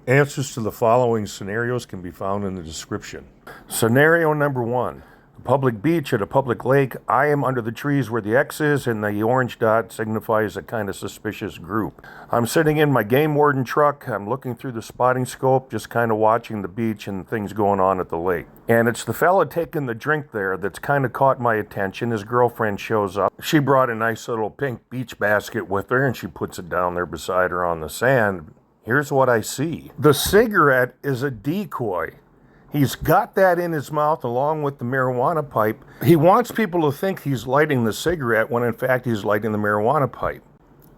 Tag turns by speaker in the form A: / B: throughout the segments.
A: Answers to the following scenarios can be found in the description. Scenario number 1. A public beach at a public lake. I am under the trees where the X is, and the orange dot signifies a kind of suspicious group. I'm sitting in my game warden truck. I'm looking through the spotting scope, just kind of watching the beach and things going on at the lake. And it's the fella taking the drink there that's kind of caught my attention. His girlfriend shows up. She brought a nice little pink beach basket with her, and she puts it down there beside her on the sand. Here's what I see. The cigarette is a decoy. He's got that in his mouth along with the marijuana pipe. He wants people to think he's lighting the cigarette when in fact he's lighting the marijuana pipe.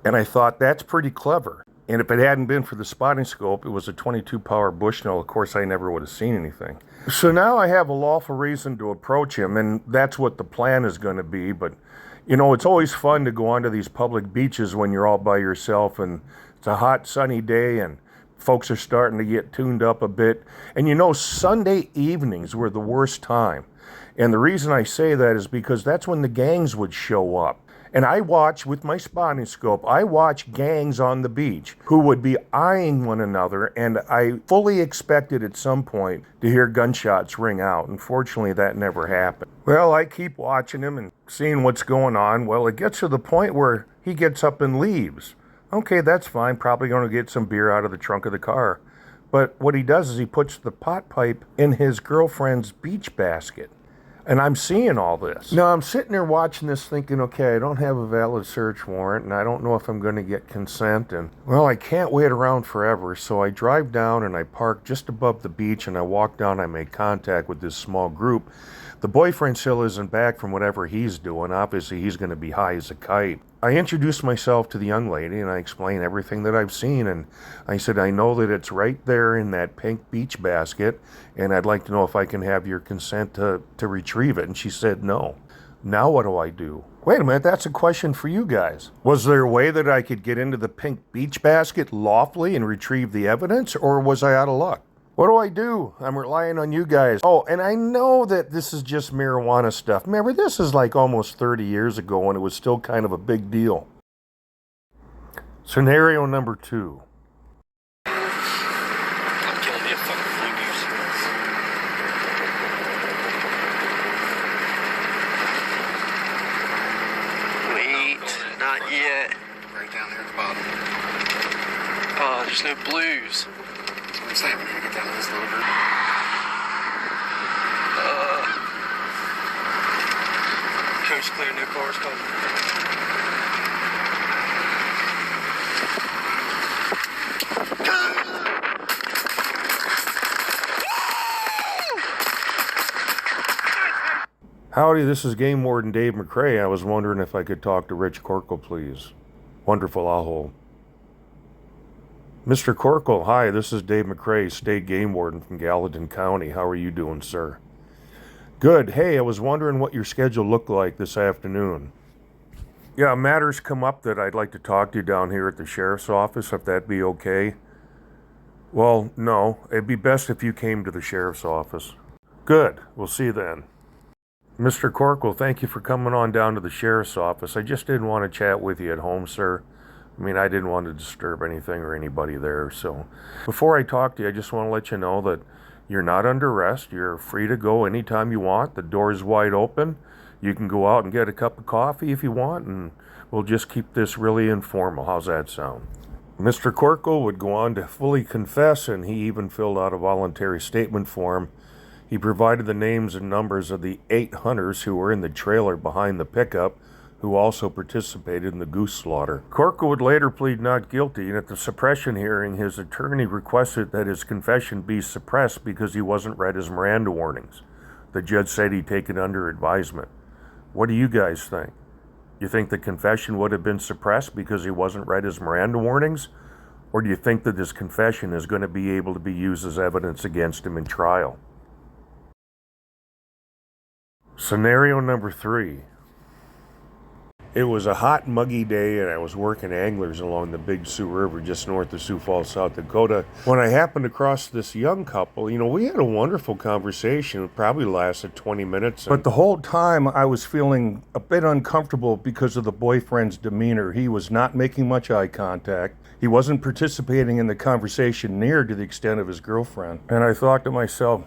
A: And I thought that's pretty clever. And if it hadn't been for the spotting scope, it was a 22 power Bushnell. Of course, I never would have seen anything. So now I have a lawful reason to approach him, and that's what the plan is going to be. But, you know, it's always fun to go onto these public beaches when you're all by yourself and it's a hot, sunny day, and folks are starting to get tuned up a bit. And you know, Sunday evenings were the worst time. And the reason I say that is because that's when the gangs would show up. And I watch, with my spotting scope, I watch gangs on the beach who would be eyeing one another, and I fully expected at some point to hear gunshots ring out. Unfortunately, that never happened. Well, I keep watching him and seeing what's going on. Well, it gets to the point where he gets up and leaves. Okay, that's fine. Probably going to get some beer out of the trunk of the car. But what he does is he puts the pot pipe in his girlfriend's beach basket. And I'm seeing all this. Now, I'm sitting there watching this thinking, okay, I don't have a valid search warrant, and I don't know if I'm going to get consent. And, well, I can't wait around forever. So I drive down and I park just above the beach, and I walk down. I make contact with this small group. The boyfriend still isn't back from whatever he's doing. Obviously, he's going to be high as a kite. I introduced myself to the young lady, and I explained everything that I've seen. And I said, I know that it's right there in that pink beach basket, and I'd like to know if I can have your consent to retrieve it. And she said, no. Now what do I do? Wait a minute, that's a question for you guys. Was there a way that I could get into the pink beach basket lawfully and retrieve the evidence, or was I out of luck? What do? I'm relying on you guys. Oh, and I know that this is just marijuana stuff. Remember, this is like almost 30 years ago, and it was still kind of a big deal. Scenario number 2.
B: I'm killing me a fucking flu goose. Wait, not yet.
C: Right down there at the bottom.
B: Oh, there's no blues.
C: I'm saying we need to get down to this little group.
B: Coast clear, no cars coming.
A: Howdy, this is Game Warden Dave McCrae. I was wondering if I could talk to Rich Corkle, please. Wonderful, I'll hold. Mr. Corkle, hi, this is Dave McCrae, State Game Warden from Gallatin County. How are you doing, sir? Good. Hey, I was wondering what your schedule looked like this afternoon. Yeah, matters come up that I'd like to talk to you down here at the sheriff's office, if that'd be okay. Well, no, it'd be best if you came to the sheriff's office. Good. We'll see you then. Mr. Corkle, thank you for coming on down to the sheriff's office. I just didn't want to chat with you at home, sir. I mean, I didn't want to disturb anything or anybody there. So before I talk to you, I just want to let you know that you're not under arrest. You're free to go anytime you want. The door is wide open. You can go out and get a cup of coffee if you want, and we'll just keep this really informal. How's that sound? Mr. Corkle would go on to fully confess, and he even filled out a voluntary statement form. He provided the names and numbers of the 8 hunters who were in the trailer behind the pickup, who also participated in the goose slaughter. Corkle would later plead not guilty, and at the suppression hearing, his attorney requested that his confession be suppressed because he wasn't read his Miranda warnings. The judge said he'd take it under advisement. What do you guys think? You think the confession would have been suppressed because he wasn't read his Miranda warnings? Or do you think that his confession is going to be able to be used as evidence against him in trial? Scenario number 3. It was a hot, muggy day, and I was working anglers along the Big Sioux River just north of Sioux Falls, South Dakota, when I happened across this young couple. You know, we had a wonderful conversation. It probably lasted 20 minutes. But the whole time, I was feeling a bit uncomfortable because of the boyfriend's demeanor. He was not making much eye contact. He wasn't participating in the conversation near to the extent of his girlfriend. And I thought to myself,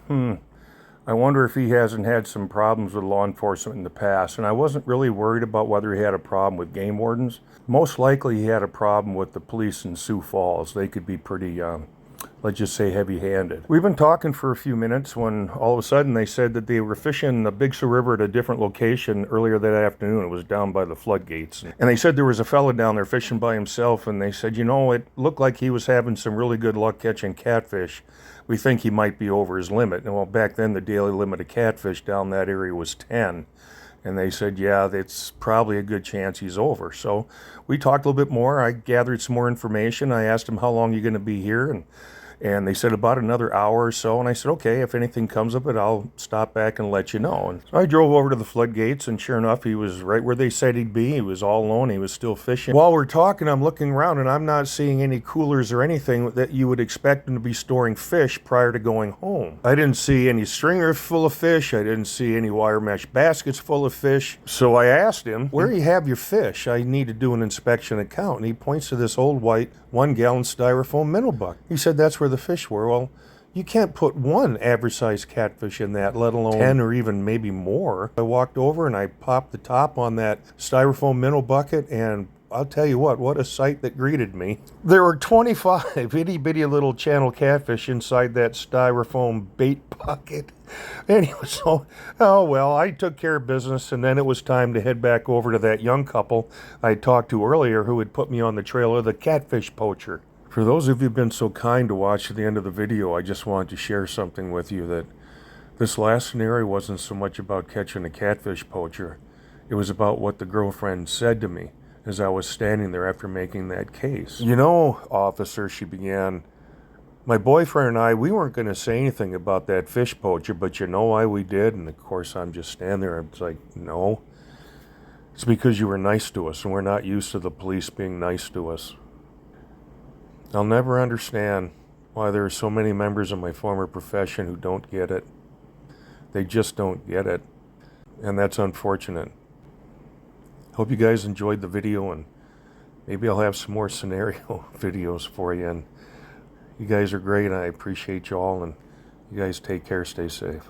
A: I wonder if he hasn't had some problems with law enforcement in the past. And I wasn't really worried about whether he had a problem with game wardens. Most likely he had a problem with the police in Sioux Falls. They could be pretty, let's just say, heavy-handed. We've been talking for a few minutes when all of a sudden they said that they were fishing the Big Sioux River at a different location earlier that afternoon. It was down by the floodgates. And they said there was a fella down there fishing by himself, and they said, you know, it looked like he was having some really good luck catching catfish. We think he might be over his limit. And well, back then the daily limit of catfish down that area was 10. And they said, yeah, it's probably a good chance he's over. So we talked a little bit more. I gathered some more information. I asked him, how long are you going to be here? And they said about another hour or so. And I said, okay, if anything comes of it, I'll stop back and let you know. And so I drove over to the floodgates, and sure enough, he was right where they said he'd be. He was all alone. He was still fishing. While we're talking, I'm looking around, and I'm not seeing any coolers or anything that you would expect him to be storing fish prior to going home. I didn't see any stringers full of fish. I didn't see any wire mesh baskets full of fish. So I asked him, where do you have your fish? I need to do an inspection account. And he points to this old white 1-gallon styrofoam minnow bucket. He said that's where the fish were. Well, you can't put one average-sized catfish in that, let alone 10 or even maybe more. I walked over and I popped the top on that styrofoam minnow bucket, and I'll tell you what a sight that greeted me. There were 25 itty-bitty little channel catfish inside that styrofoam bait bucket. Anyway, so, oh well, I took care of business, and then it was time to head back over to that young couple I talked to earlier who had put me on the trail of the catfish poacher. For those of you who've been so kind to watch to the end of the video, I just wanted to share something with you, that this last scenario wasn't so much about catching a catfish poacher. It was about what the girlfriend said to me as I was standing there after making that case. You know, officer, she began, my boyfriend and I, we weren't going to say anything about that fish poacher, but you know why we did? And of course, I'm just standing there. I was like, no. It's because you were nice to us, and we're not used to the police being nice to us. I'll never understand why there are so many members of my former profession who don't get it. They just don't get it. And that's unfortunate. Hope you guys enjoyed the video, and maybe I'll have some more scenario videos for you. And you guys are great. I appreciate you all, and you guys take care. Stay safe.